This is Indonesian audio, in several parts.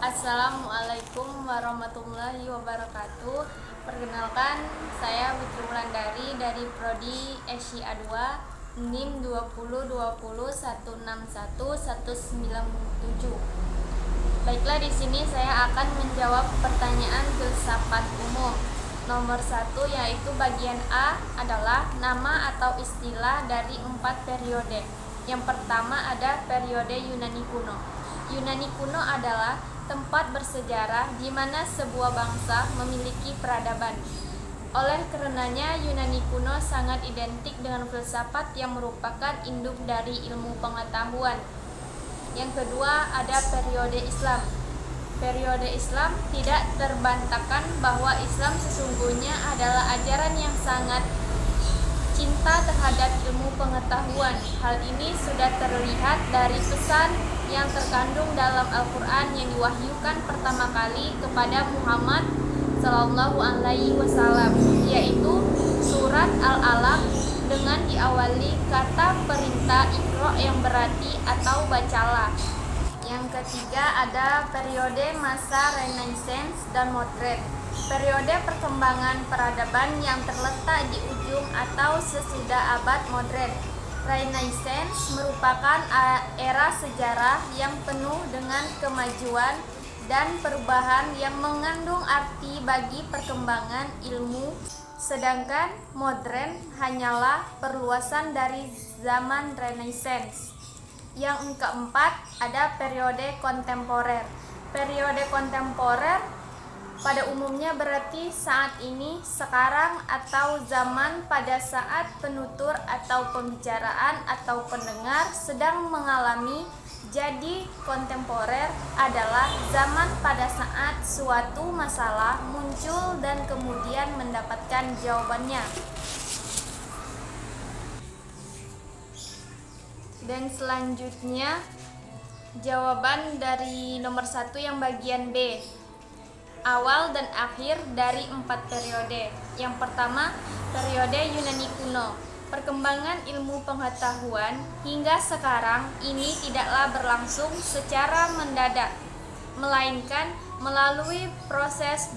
Assalamualaikum warahmatullahi wabarakatuh. Perkenalkan, saya Fitri Wulandari dari Prodi SIA 2 NIM 2020161197. Baiklah, di sini saya akan menjawab pertanyaan filsafat umum. Nomor 1 yaitu bagian A adalah nama atau istilah dari 4 periode. Yang pertama ada periode Yunani kuno. Yunani kuno adalah tempat bersejarah di mana sebuah bangsa memiliki peradaban. Oleh karenanya, Yunani kuno sangat identik dengan filsafat yang merupakan induk dari ilmu pengetahuan. Yang kedua, ada periode Islam. Periode Islam tidak terbantahkan bahwa Islam sesungguhnya adalah ajaran yang sangat cinta terhadap ilmu pengetahuan. Hal ini sudah terlihat dari pesan yang terkandung dalam Al-Quran yang diwahyukan pertama kali kepada Muhammad Sallallahu Alaihi Wasallam, yaitu surat Al-Alaq dengan diawali kata perintah Iqra yang berarti atau bacalah. Yang ketiga ada periode masa Renaissance dan Modern. Periode perkembangan peradaban yang terletak di ujung atau sesudah abad modern. Renaissance merupakan era sejarah yang penuh dengan kemajuan dan perubahan yang mengandung arti bagi perkembangan ilmu, sedangkan modern hanyalah perluasan dari zaman Renaissance. Yang keempat ada periode kontemporer. Periode kontemporer pada umumnya berarti saat ini, sekarang, atau zaman pada saat penutur atau pembicaraan atau pendengar sedang mengalami. Jadi kontemporer adalah zaman pada saat suatu masalah muncul dan kemudian mendapatkan jawabannya. Dan selanjutnya jawaban dari nomor 1 yang bagian B. Awal dan akhir dari 4 periode. Yang pertama, periode Yunani kuno. Perkembangan ilmu pengetahuan hingga sekarang ini tidaklah berlangsung secara mendadak, melainkan melalui proses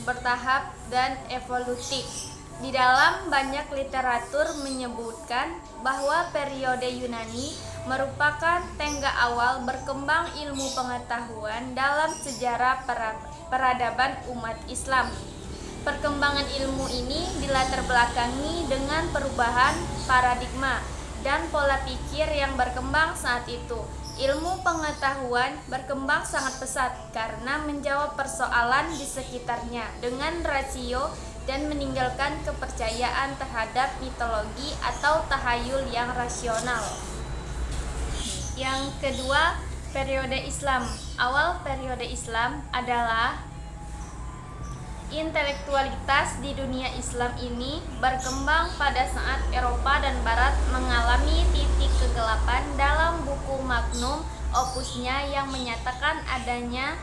bertahap dan evolutif. Di dalam banyak literatur menyebutkan bahwa periode Yunani merupakan tenggat awal berkembang ilmu pengetahuan dalam sejarah peradaban umat Islam. Perkembangan ilmu ini dilatar belakangi dengan perubahan paradigma dan pola pikir yang berkembang saat itu. Ilmu pengetahuan berkembang sangat pesat karena menjawab persoalan di sekitarnya dengan rasio dan meninggalkan kepercayaan terhadap mitologi atau tahayul yang rasional. Yang kedua, periode Islam. Awal periode Islam adalah intelektualitas di dunia Islam ini berkembang pada saat Eropa dan Barat mengalami titik kegelapan. Dalam buku Magnum Opusnya yang menyatakan adanya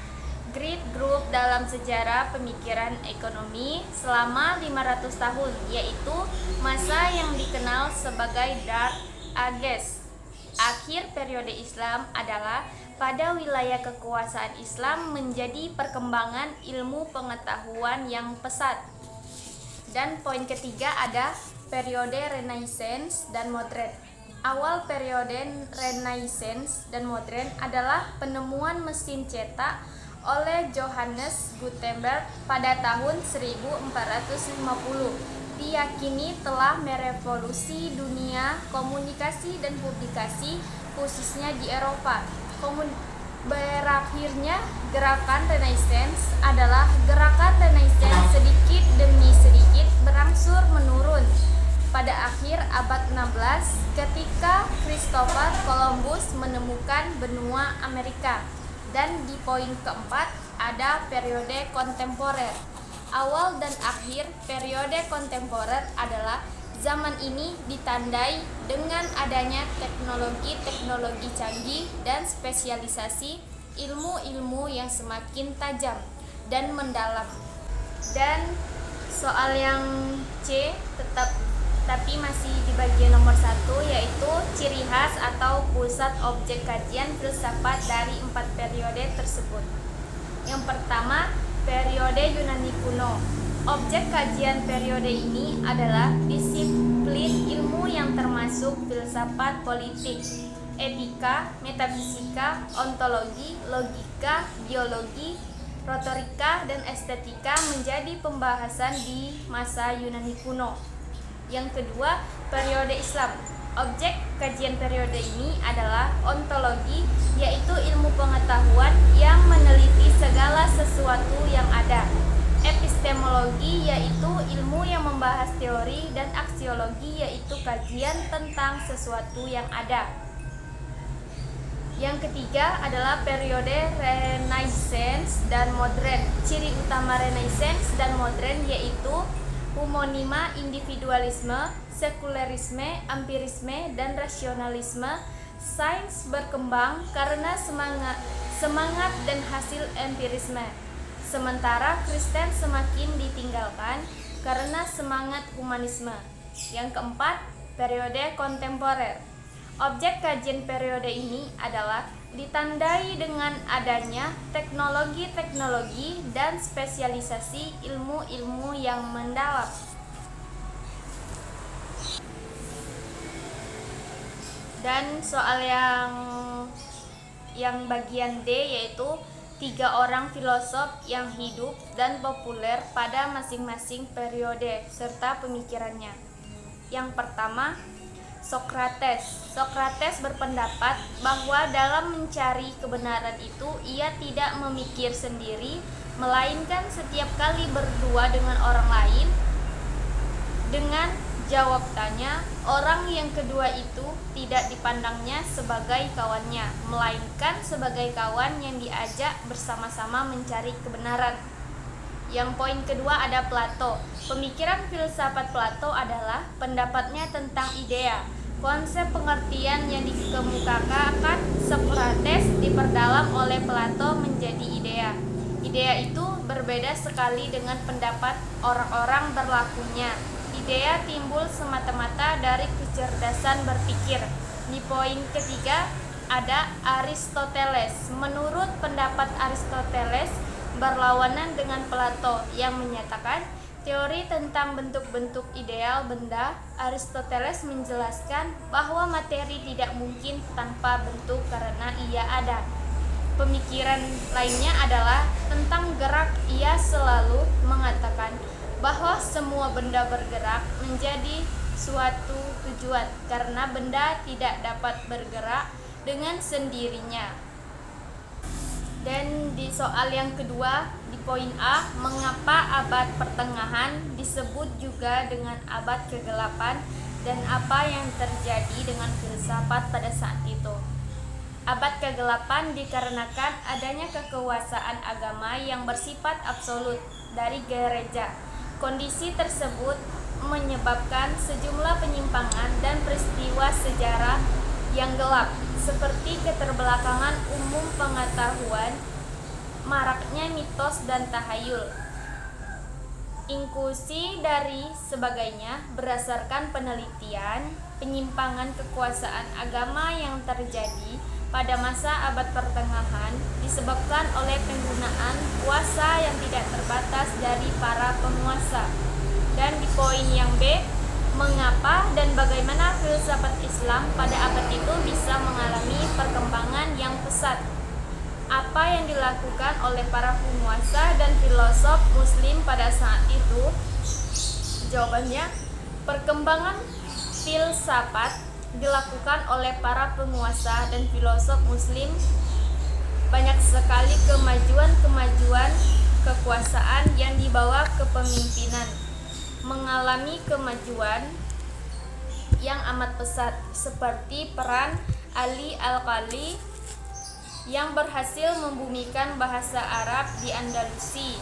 Great Group dalam sejarah pemikiran ekonomi selama 500 tahun, yaitu masa yang dikenal sebagai Dark Ages. Akhir periode Islam adalah pada wilayah kekuasaan Islam menjadi perkembangan ilmu pengetahuan yang pesat. Dan poin ketiga ada periode Renaissance dan Modern. Awal periode Renaissance dan Modern adalah penemuan mesin cetak oleh Johannes Gutenberg pada tahun 1450. Diyakini telah merevolusi dunia komunikasi dan publikasi, khususnya di Eropa. Berakhirnya gerakan Renaissance adalah gerakan Renaissance sedikit demi sedikit berangsur menurun pada akhir abad 16 ketika Christopher Columbus menemukan benua Amerika. Dan di poin keempat ada periode kontemporer. Awal dan akhir periode kontemporer adalah zaman ini ditandai dengan adanya teknologi-teknologi canggih dan spesialisasi ilmu-ilmu yang semakin tajam dan mendalam. Dan soal yang C tetap tapi masih di bagian nomor 1, yaitu ciri khas atau pusat objek kajian filsafat dari 4 periode tersebut. Yang pertama, periode Yunani kuno. Objek kajian periode ini adalah disiplin ilmu yang termasuk filsafat politik, etika, metafisika, ontologi, logika, biologi, retorika, dan estetika menjadi pembahasan di masa Yunani kuno. Yang kedua, periode Islam. Objek kajian periode ini adalah ontologi, yaitu ilmu pengetahuan yang meneliti segala sesuatu yang ada. Epistemologi, yaitu ilmu yang membahas teori, dan aksiologi, yaitu kajian tentang sesuatu yang ada. Yang ketiga adalah periode Renaissance dan Modern. Ciri utama Renaissance dan Modern yaitu humanima, individualisme, sekularisme, empirisme, dan rasionalisme. Sains berkembang karena semangat dan hasil empirisme. Sementara Kristen semakin ditinggalkan karena semangat humanisme. Yang keempat, periode kontemporer. Objek kajian periode ini adalah ditandai dengan adanya teknologi-teknologi dan spesialisasi ilmu-ilmu yang mendalam. Dan soal yang bagian D yaitu 3 orang filosof yang hidup dan populer pada masing-masing periode serta pemikirannya. Yang pertama, Sokrates berpendapat bahwa dalam mencari kebenaran itu ia tidak memikir sendiri, melainkan setiap kali berdua dengan orang lain, dengan jawab tanya, orang yang kedua itu tidak dipandangnya sebagai kawannya, melainkan sebagai kawan yang diajak bersama-sama mencari kebenaran. Yang poin kedua ada Plato. Pemikiran filsafat Plato adalah pendapatnya tentang idea. Konsep pengertian yang dikemukakan Sokrates diperdalam oleh Plato menjadi idea. Idea itu berbeda sekali dengan pendapat orang-orang berlakunya. Idea timbul semata-mata dari kecerdasan berpikir. Di poin ketiga ada Aristoteles. Menurut pendapat Aristoteles berlawanan dengan Plato yang menyatakan teori tentang bentuk-bentuk ideal benda. Aristoteles menjelaskan bahwa materi tidak mungkin tanpa bentuk karena ia ada. Pemikiran lainnya adalah tentang gerak. Ia selalu mengatakan bahwa semua benda bergerak menjadi suatu tujuan karena benda tidak dapat bergerak dengan sendirinya. Dan di soal yang kedua, di poin A, mengapa abad pertengahan disebut juga dengan abad kegelapan dan apa yang terjadi dengan filsafat pada saat itu? Abad kegelapan dikarenakan adanya kekuasaan agama yang bersifat absolut dari gereja. Kondisi tersebut menyebabkan sejumlah penyimpangan dan peristiwa sejarah yang gelap, seperti keterbelakangan umum pengetahuan, maraknya mitos dan tahayul, inklusi dari sebagainya. Berdasarkan penelitian, penyimpangan kekuasaan agama yang terjadi pada masa abad pertengahan disebabkan oleh penggunaan kuasa yang tidak terbatas dari para penguasa. Dan di poin yang B, mengapa dan bagaimana filsafat Islam pada abad itu bisa mengalami perkembangan yang pesat? Apa yang dilakukan oleh para penguasa dan filosof Muslim pada saat itu? Jawabannya, perkembangan filsafat dilakukan oleh para penguasa dan filosof Muslim. Banyak sekali kemajuan kekuasaan yang dibawa kepemimpinan mengalami kemajuan yang amat pesat, seperti peran Ali Al-Qali yang berhasil membumikan bahasa Arab di Andalusi,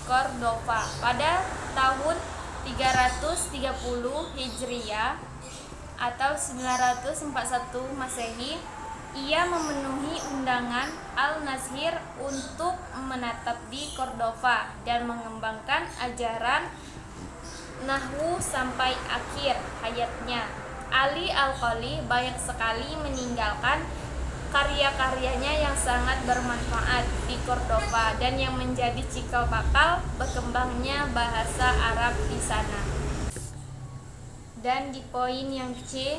Cordova pada tahun 330 Hijriah atau 941 Masehi. Ia memenuhi undangan Al-Nazhir untuk menatap di Cordova dan mengembangkan ajaran nahwu sampai akhir hayatnya. Ali Al-Qali banyak sekali meninggalkan karya-karyanya yang sangat bermanfaat di Cordova dan yang menjadi cikal bakal berkembangnya bahasa Arab di sana. Dan di poin yang C,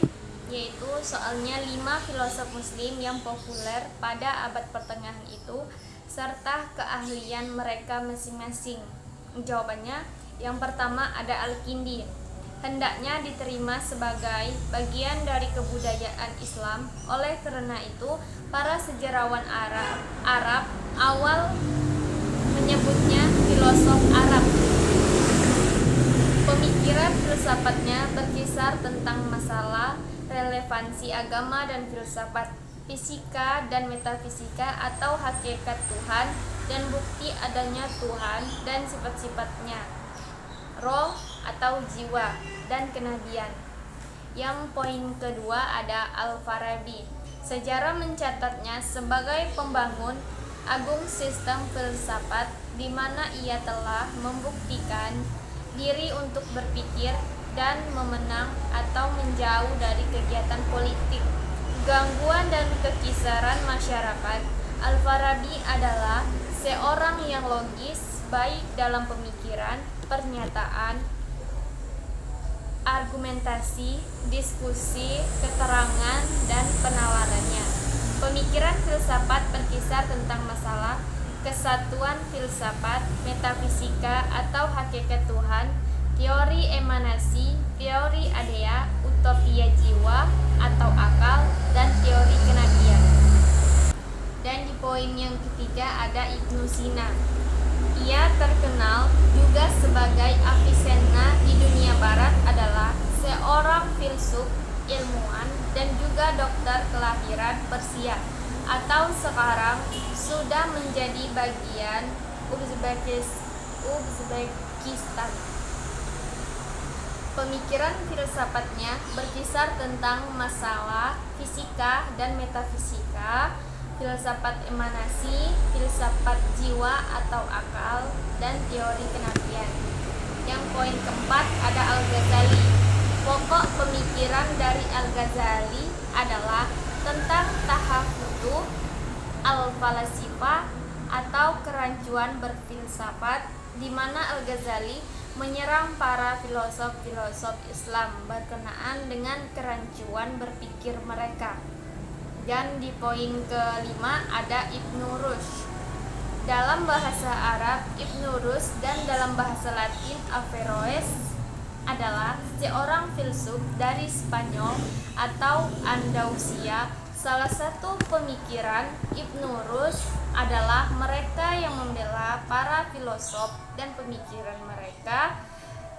yaitu soalnya 5 filosof muslim yang populer pada abad pertengahan itu serta keahlian mereka masing-masing. Jawabannya, yang pertama ada Al-Kindi. Hendaknya diterima sebagai bagian dari kebudayaan Islam. Oleh karena itu, para sejarawan Arab awal menyebutnya filosof Arab. Pemikiran filsafatnya berkisar tentang masalah relevansi agama dan filsafat, fisika dan metafisika atau hakikat Tuhan dan bukti adanya Tuhan dan sifat-sifatnya, roh atau jiwa dan kenabian. Yang poin kedua ada Al-Farabi. Sejarah mencatatnya sebagai pembangun agung sistem filsafat di mana ia telah membuktikan diri untuk berpikir dan memenang atau menjauh dari kegiatan politik, gangguan dan kekisaran masyarakat. Al-Farabi adalah seorang yang logis baik dalam pemikiran, pernyataan, argumentasi, diskusi, keterangan, dan penawarannya. Pemikiran filsafat berkisar tentang masalah kesatuan filsafat, metafisika atau hakikat Tuhan, teori emanasi, teori adea, utopia jiwa atau akal, dan teori kenabian. Dan di poin yang ketiga ada Ibnu Sina. Ia terkenal juga sebagai Avicenna di dunia barat, adalah seorang filsuf, ilmuwan, dan juga dokter kelahiran Persia atau sekarang sudah menjadi bagian Uzbekistan. Pemikiran filsafatnya berkisar tentang masalah fisika dan metafisika, filsafat emanasi, filsafat jiwa atau akal, dan teori kenabian. Yang poin keempat ada Al-Ghazali. Pokok pemikiran dari Al-Ghazali adalah tentang tahafutuh al-falasifah atau kerancuan berfilsafat, di mana Al-Ghazali menyerang para filosof-filosof Islam berkenaan dengan kerancuan berpikir mereka. Dan di poin kelima ada Ibnu Rushd. Dalam bahasa Arab Ibnu Rushd dan dalam bahasa Latin Averroes adalah seorang filsuf dari Spanyol atau Andalusia. Salah satu pemikiran Ibnu Rushd adalah mereka yang membela para filosof dan pemikiran mereka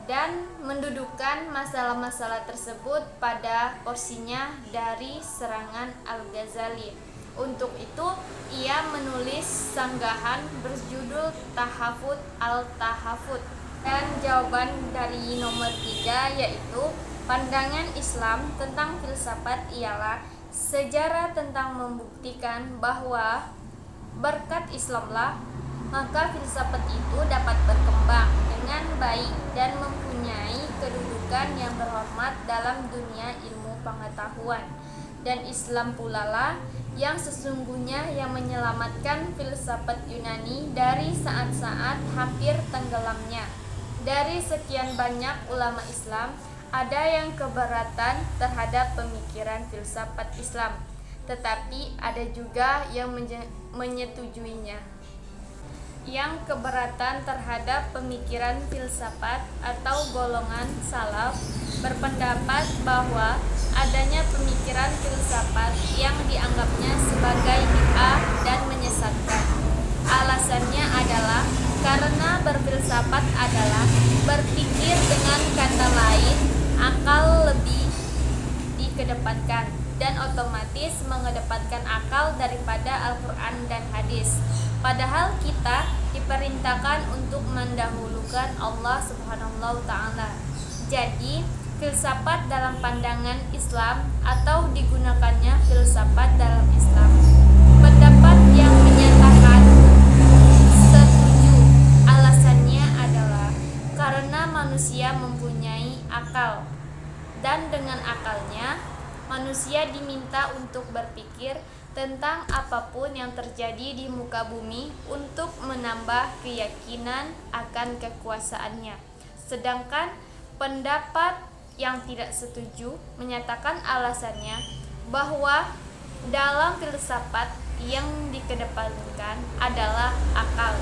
dan mendudukkan masalah-masalah tersebut pada porsinya dari serangan Al-Ghazali. Untuk itu, ia menulis sanggahan berjudul Tahafut al-Tahafut. Dan jawaban dari nomor 3 yaitu pandangan Islam tentang filsafat ialah sejarah tentang membuktikan bahwa berkat Islamlah maka filsafat itu dapat berkembang dengan baik dan mempunyai kedudukan yang terhormat dalam dunia ilmu pengetahuan. Dan Islam pula lah yang sesungguhnya yang menyelamatkan filsafat Yunani dari saat-saat hampir tenggelamnya. Dari sekian banyak ulama Islam, ada yang keberatan terhadap pemikiran filsafat Islam, tetapi ada juga yang menyetujuinya. Yang keberatan terhadap pemikiran filsafat atau golongan salaf berpendapat bahwa adanya pemikiran filsafat yang dianggapnya sebagai bid'ah dan menyesatkan. Alasannya adalah karena berfilsafat adalah berpikir, dengan kata lain akal lebih dikedepankan dan otomatis mengedepankan akal daripada Al-Quran dan hadis. Padahal kita diperintahkan untuk mendahulukan Allah Subhanahu wa Ta'ala. Jadi, filsafat dalam pandangan Islam atau digunakannya filsafat dalam Islam. Pendapat yang menyatakan setuju alasannya adalah karena manusia mempunyai apapun yang terjadi di muka bumi untuk menambah keyakinan akan kekuasaannya. Sedangkan pendapat yang tidak setuju menyatakan alasannya bahwa dalam filsafat yang dikedepankan adalah akal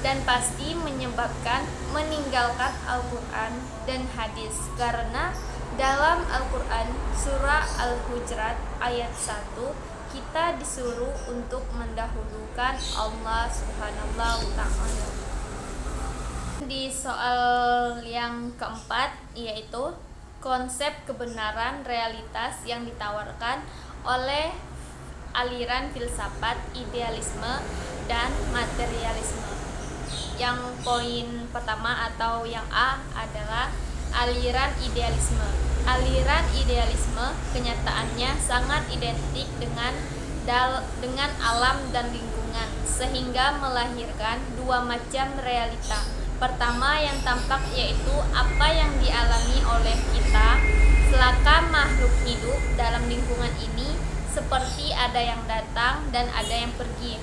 dan pasti menyebabkan meninggalkan Al-Quran dan hadis, karena dalam Al-Quran surah Al-Hujurat ayat 1 kita disuruh untuk mendahulukan Allah Subhanahu wa ta'ala. Di soal yang keempat, yaitu konsep kebenaran realitas yang ditawarkan oleh aliran filsafat idealisme dan materialisme. Yang poin pertama atau yang A adalah aliran idealisme. Aliran idealisme kenyataannya sangat identik dengan alam dan lingkungan, sehingga melahirkan dua macam realita. Pertama yang tampak yaitu apa yang dialami oleh kita selaka makhluk hidup dalam lingkungan ini, seperti ada yang datang dan ada yang pergi,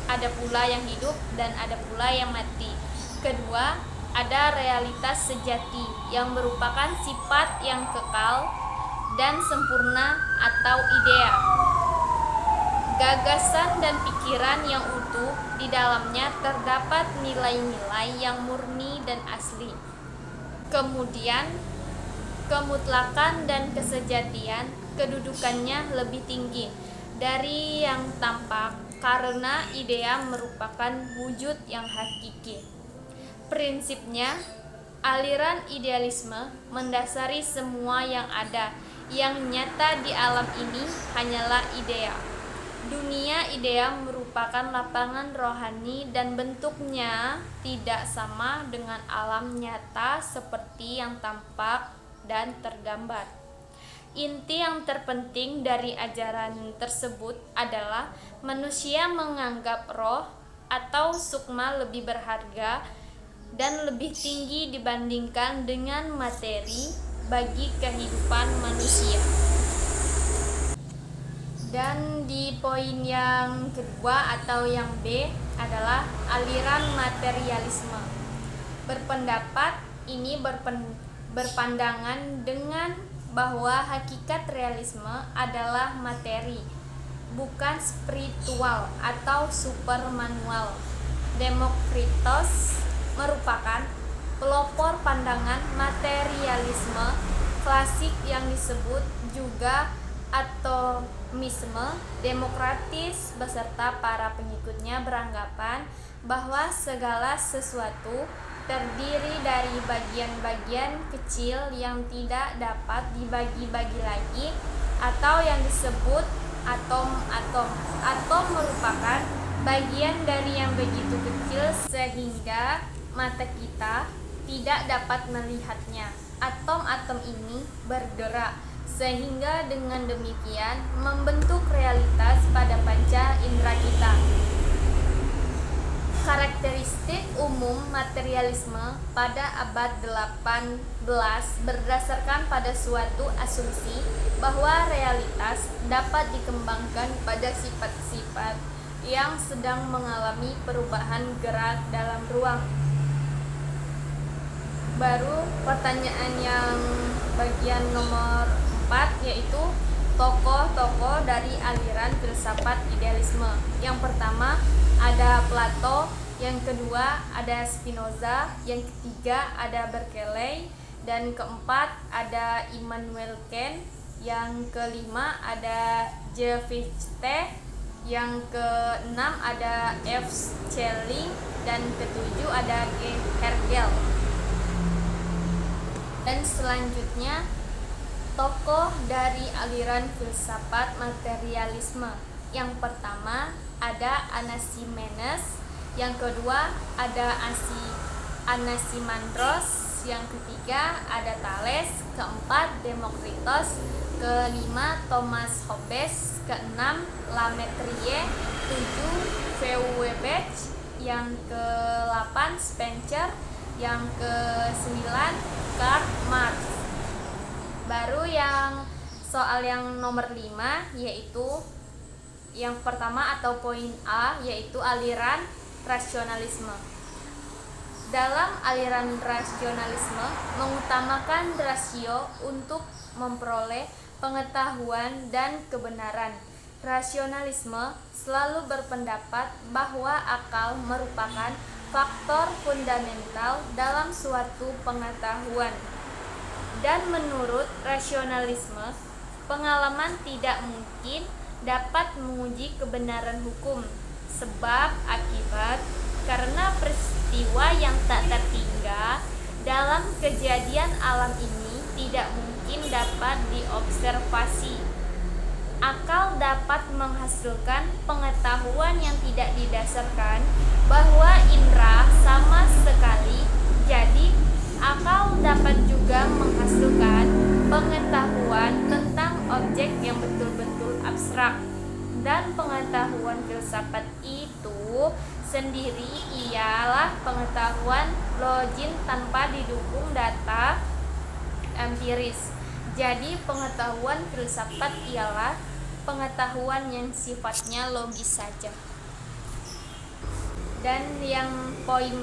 ada pula yang hidup dan ada pula yang mati. Kedua, ada realitas sejati yang merupakan sifat yang kekal dan sempurna atau idea, gagasan dan pikiran yang utuh. Di dalamnya terdapat nilai-nilai yang murni dan asli. Kemudian, kemutlakan dan kesejatian kedudukannya lebih tinggi dari yang tampak karena idea merupakan wujud yang hakiki. Prinsipnya, aliran idealisme mendasari semua yang ada, yang nyata di alam ini hanyalah idea. Dunia idea merupakan lapangan rohani dan bentuknya tidak sama dengan alam nyata seperti yang tampak dan tergambar. Inti yang terpenting dari ajaran tersebut adalah manusia menganggap roh atau sukma lebih berharga dan lebih tinggi dibandingkan dengan materi bagi kehidupan manusia. Dan di poin yang kedua atau yang B adalah aliran materialisme. Berpendapat ini berpandangan dengan bahwa hakikat realisme adalah materi, bukan spiritual atau supermanual. Demokritos merupakan pelopor pandangan materialisme klasik yang disebut juga atomisme demokratis, beserta para pengikutnya beranggapan bahwa segala sesuatu terdiri dari bagian-bagian kecil yang tidak dapat dibagi-bagi lagi, atau yang disebut atom-atom. Atom merupakan bagian dari yang begitu kecil sehingga mata kita tidak dapat melihatnya. Atom-atom ini bergerak, sehingga dengan demikian membentuk realitas pada panca indera kita. Karakteristik umum materialisme pada abad 18 berdasarkan pada suatu asumsi bahwa realitas dapat dikembangkan pada sifat-sifat yang sedang mengalami perubahan gerak dalam ruang. Baru pertanyaan yang bagian nomor 4, yaitu tokoh-tokoh dari aliran filsafat idealisme. Yang pertama ada Plato, yang kedua ada Spinoza, yang ketiga ada Berkeley, dan keempat ada Immanuel Kant, yang kelima ada J. Fichte, yang keenam ada F. Schelling, dan ketujuh ada G. Hegel. Dan selanjutnya tokoh dari aliran filsafat materialisme. Yang pertama ada Anaximenes, yang kedua ada Anaximandros, yang ketiga ada Thales, keempat Demokritos, kelima Thomas Hobbes, keenam Lamettrie, tujuh Feuerbach, yang ke-8 Spencer, yang ke-9 Karl Marx. Baru yang soal yang nomor 5, yaitu Yang pertama atau poin A yaitu aliran rasionalisme. Dalam aliran rasionalisme mengutamakan rasio untuk memperoleh pengetahuan dan kebenaran. Rasionalisme selalu berpendapat bahwa akal merupakan faktor fundamental dalam suatu pengetahuan. Dan menurut rasionalisme, pengalaman tidak mungkin dapat menguji kebenaran hukum, sebab akibat karena peristiwa yang tak terhingga dalam kejadian alam ini tidak mungkin dapat diobservasi. Akal dapat menghasilkan pengetahuan yang tidak didasarkan bahwa indera sama sekali. Jadi, akal dapat juga menghasilkan pengetahuan tentang objek yang betul-betul abstrak. Dan pengetahuan filsafat itu sendiri ialah pengetahuan logis tanpa didukung data empiris. Jadi pengetahuan filsafat ialah pengetahuan yang sifatnya logis saja. Dan yang poin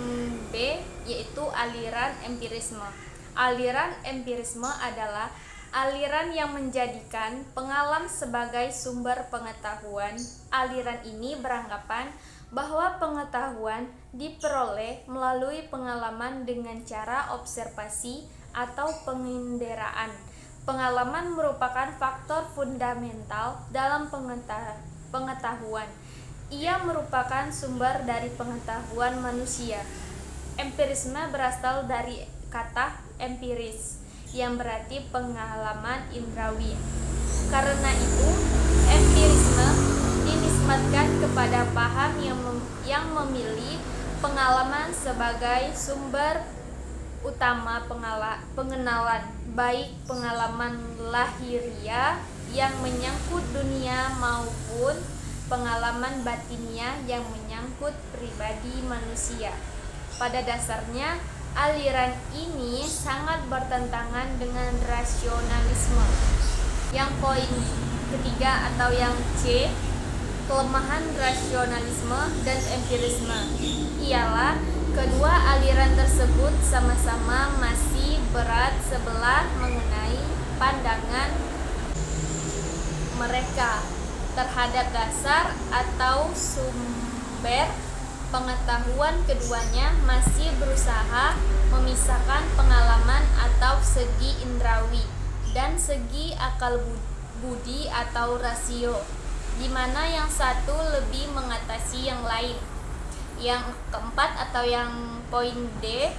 B yaitu aliran empirisme. Aliran empirisme adalah aliran yang menjadikan pengalaman sebagai sumber pengetahuan. Aliran ini beranggapan bahwa pengetahuan diperoleh melalui pengalaman dengan cara observasi atau penginderaan. Pengalaman merupakan faktor fundamental dalam pengetahuan. Ia merupakan sumber dari pengetahuan manusia. Empirisme berasal dari kata empiris, yang berarti pengalaman indrawi. Karena itu, empirisme dinisbatkan kepada paham yang memilih pengalaman sebagai sumber utama pengenalan, baik pengalaman lahiriah yang menyangkut dunia maupun pengalaman batinia yang menyangkut pribadi manusia. Pada dasarnya, aliran ini sangat bertentangan dengan rasionalisme. Yang poin ketiga atau yang C, kelemahan rasionalisme dan empirisme, ialah kedua aliran tersebut sama-sama masih berat sebelah mengenai pandangan mereka terhadap dasar atau sumber pengetahuan. Keduanya masih berusaha memisahkan pengalaman atau segi indrawi dan segi akal budi atau rasio, di mana yang satu lebih mengatasi yang lain. Yang keempat atau yang poin D,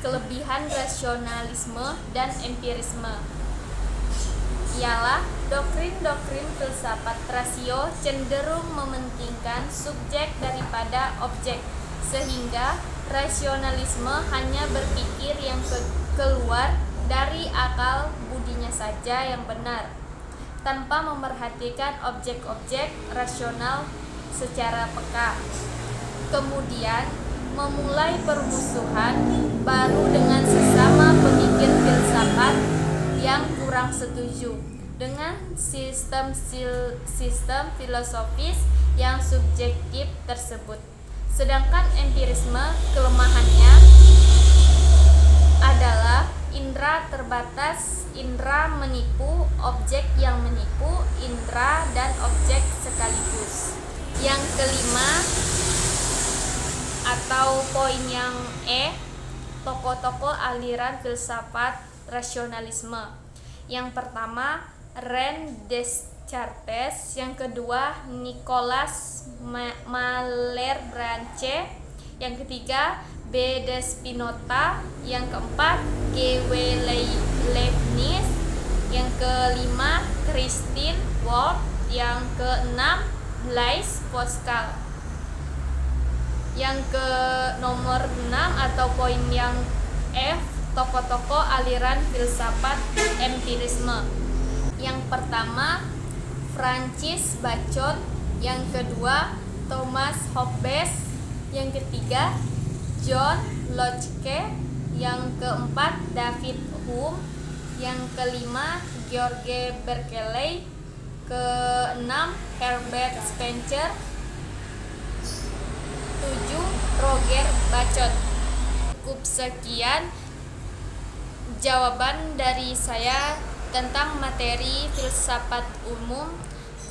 kelebihan rasionalisme dan empirisme, ialah doktrin-doktrin filsafat rasio cenderung mementingkan subjek daripada objek, sehingga rasionalisme hanya berpikir yang keluar dari akal budinya saja yang benar, tanpa memerhatikan objek-objek rasional secara peka. Kemudian memulai permusuhan baru dengan sesama pemikir filsafat yang kurang setuju dengan sistem filosofis yang subjektif tersebut. Sedangkan empirisme kelemahannya adalah indera terbatas, indera menipu, objek yang menipu, indera dan objek sekaligus. Yang kelima atau poin yang E, tokoh-tokoh aliran filsafat rasionalisme. Yang pertama René Descartes, yang kedua Nicolas Malebranche, yang ketiga B. de Spinoza, yang keempat G. W. Leibniz, yang kelima Christian Wolff, yang keenam Blaise Pascal. Yang ke nomor 6 atau poin yang F, tokoh-tokoh aliran filsafat empirisme. Yang pertama Francis Bacon, yang kedua Thomas Hobbes, yang ketiga John Locke, yang keempat David Hume, yang kelima George Berkeley, Keenam, Herbert Spencer. 7, Roger Bacot. Cukup sekian jawaban dari saya tentang materi filsafat umum.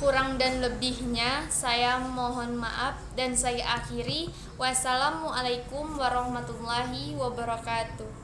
Kurang dan lebihnya saya mohon maaf dan saya akhiri. Wassalamualaikum warahmatullahi wabarakatuh.